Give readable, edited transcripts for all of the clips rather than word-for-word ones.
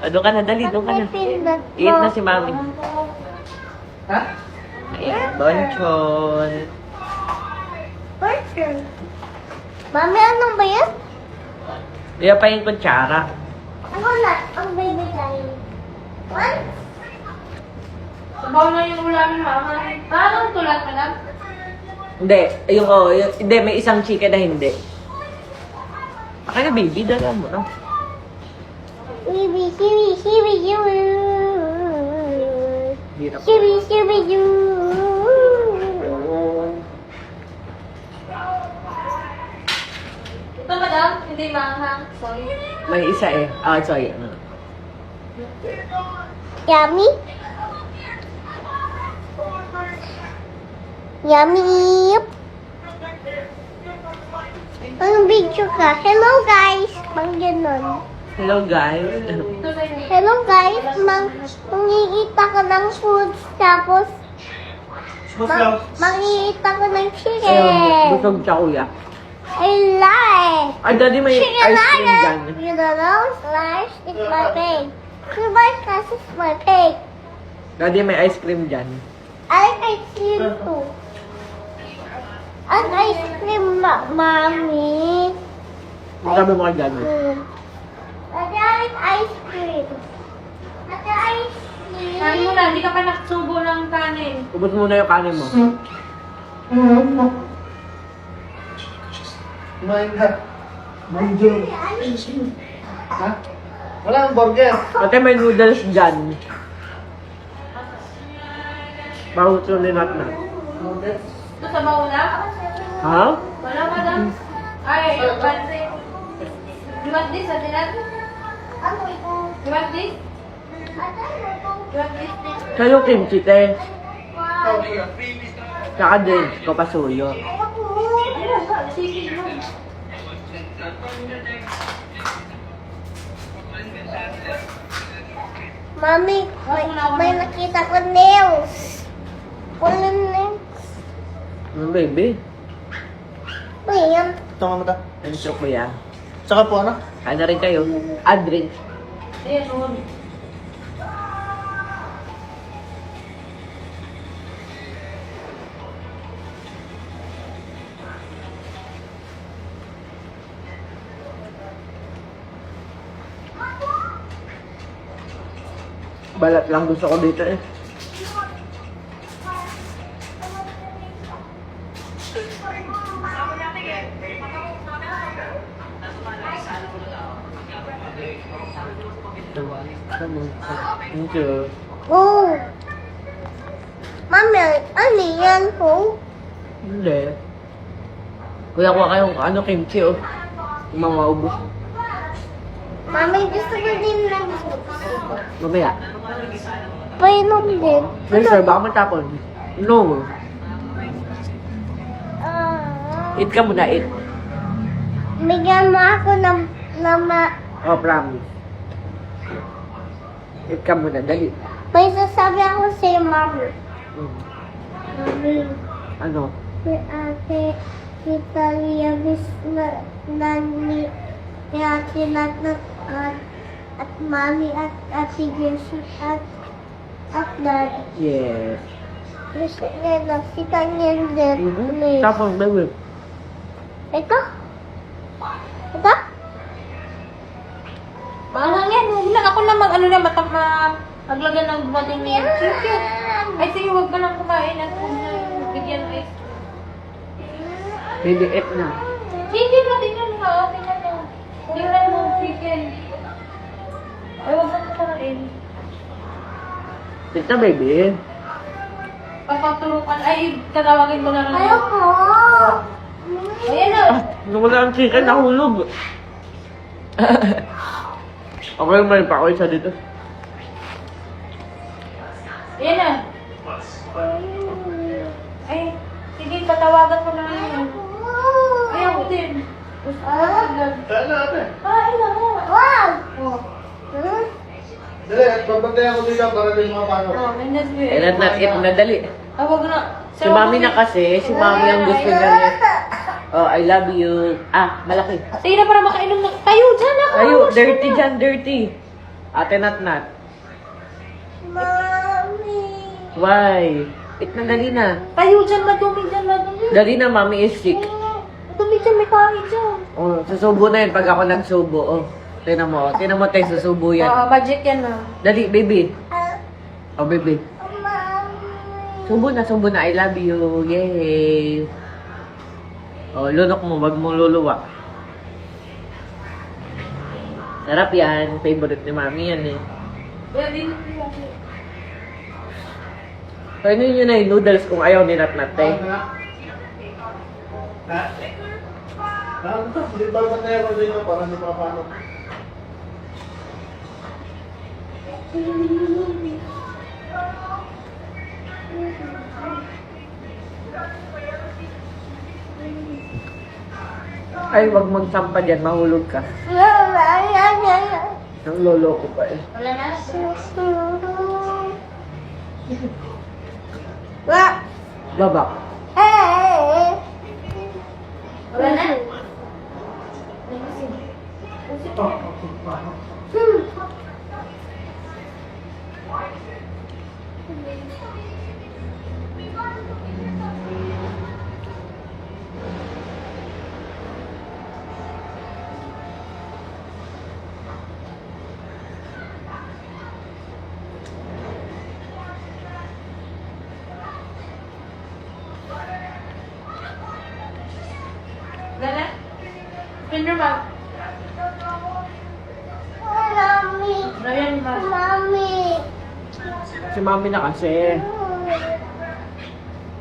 Doon ka na, dali, doon ka na. Eat na si Mami. Ha? Bonchon. Burger. Mami, ano ba yan? Kaya pa yung kutsara. Ako na, ang baby tayo. What? Sabaw na yung ulamin, mama. Parang tulat na lang. Hindi, hindi, may isang chicken na hindi. Kaya baby, dala mo na. Baby, shibi, shibi, shibi. Hirap. Shibi, shibi, shibi. Ito, madam. Hindi maanghang. Sorry. May isa eh. Ah, sorry. Yummy? Yummy! Anong video ka? Hello guys! Pang ganon. Hello guys. Ito sa inyo. Hello guys! Mangingita ko ng foods tapos mangingita ko ng Ayun, chicken. busog siya kuya. I like! Ay, daddy may Chicken ice cream dyan. nugget! You don't know? Slash, it's my pig. Goodbye, cause it's my pig. Daddy may ice cream dyan. I like ice cream too. An ice cream, mommy. Ang sabi mo kay daddy. Ate, I like ice cream. Ate, ice cream. Kain mo na. Hindi ka pa nakasubo ng kanin. Ubus muna yung kanin mo. Kumain ka. Bonjour. Ha? Wala ang burger. Ate, may noodles dyan. Pahutunin natin na. Ito sa baula. Ha? Wala, madam. Ay, pansin. You want this, Adilan? Ano ito? You want this? Ate, ano ito? You want this? Kayo kimchi, te. Wow. Tsaka drinks ko pasuyo. Ayoko. Sige, mo. Mami, may nakita ko nails. Kulin nails. Ano, baby? Ano yan? Ito nga mata. Ano siya, kuya? Tsaka po ano? Kain na rin kayo. Ah, drinks. Ayan, huwag. Balat lang gusto ko dito eh. Thank you. Oh. Mami, ano yan po? Hindi. Kuya, kuha kayong ano, kimchi oh. Yung mga maubos. Mami, gusto ko din ng Mamaya. painom din. Sir, baka matapon. No. Eat ka muna, eat. Bigyan mo ako ng Oh, promise. Eat ka muna, dali. may sasabi ako sa'yo, Mami. Mami, Ano? si Ate Italia na ni Ate Nat at Mami at Ate Jesus at Daddy. Yes. Gusto niya na si Tanyan din. Please. Tapos, baby. Ito? Ito? Maanghang yan. Huwag na. Ako na mag-ano na maglagyan ng dumating niya. Sige. Ay, sige. Huwag ka nang kumain at huwag na bigyan ng ice. Baby, eat na. Sige na. Tingnan mo. Tingnan mo. Tingnan mo. Chicken. Ay, huwag na kumain. Eat na, baby. Papaturukan. Ay, tatawagin mo na lang. Ayoko! Ayan na. Ah, nawala ang chicken, nahulog. Okay, may pa ako isa dito. Ayan na. Ay, sige. Patawagan mo na lang yun. Ay, ako din. Gusto ko agad. Kaya na ate. Ay, na mo. Wow! Oh. Dali, babagay ako dito para rin mga paano. Oh, minus me. Eat na, dali. Ah, wag na. Si Mami na kasi, si Mami ang gusto niya. Oh, I love you. Ah, malaki. Sige na para makainom na. Tayo dyan ako. Ayo, dirty dyan, dirty. Ate Nat. Mommy. Why? It na, dali na. Tayo dyan, madumi dyan, madumi. Dali na, mommy is sick. Madumi dyan, may kain dyan. Oh, susubo na yun pag ako nagsubo. Oh, tinan mo, tayo susubo yan. Magic yan na. Dali, baby. Oh, baby. Mommy. Subo na. I love you. Yay. Oh, lunok mo. Wag mong luluwa. Sarap yan. Favorite ni mami yan eh. Kainin nyo na yung noodles kung ayaw ni Nat eh. Hindi ba tayo ko dito para hindi mapano? Ay, wag magsampa dyan. Mahulog ka. Ang lolo ko pa eh. Wala na. Baba. Wala na. Wala na. Finger mouth. Mommy. Ryan mouth. Mommy. Si mami na kasi.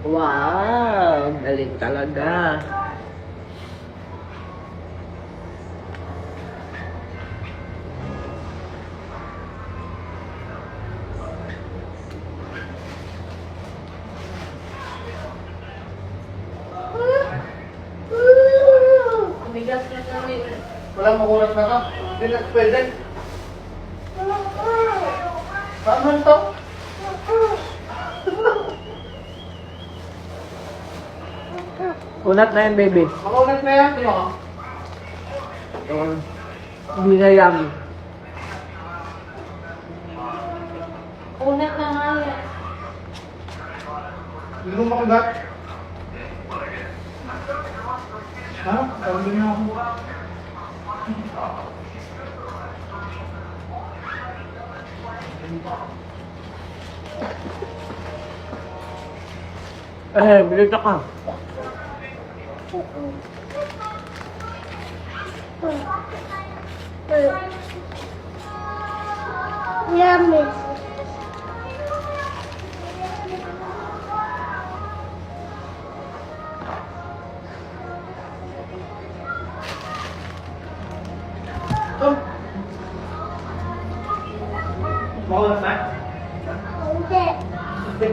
Wow! Galing talaga. Bigas na kami. Walang makulat na ka. Hindi na pwede. Paano to? Unat na yan, baby. Makulat na yan. Tingnan ko. Hindi na yummy. Unat na nga yan. Hindi mo makagat. Ha? Sabi niyo ako. Bilita ka. Yummy. Ito. Makulat na? Hindi.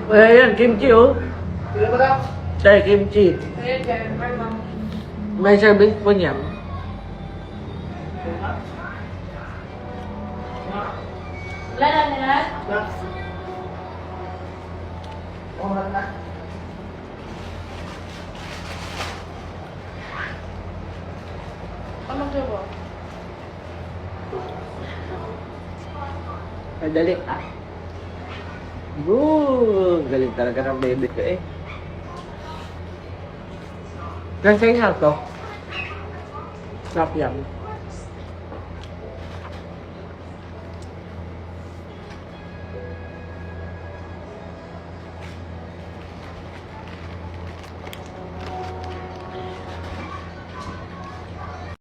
Ayan, kimchi oh. Pila ba daw? Tay, kimchi. Ayan dyan, ma'am. May serving spoon yan. Wala na nila. Makulat na? Anong tubo? Madali ah. Woo! Galing talaga ng baby ko eh. Nasa'yo na to. Sarap yan.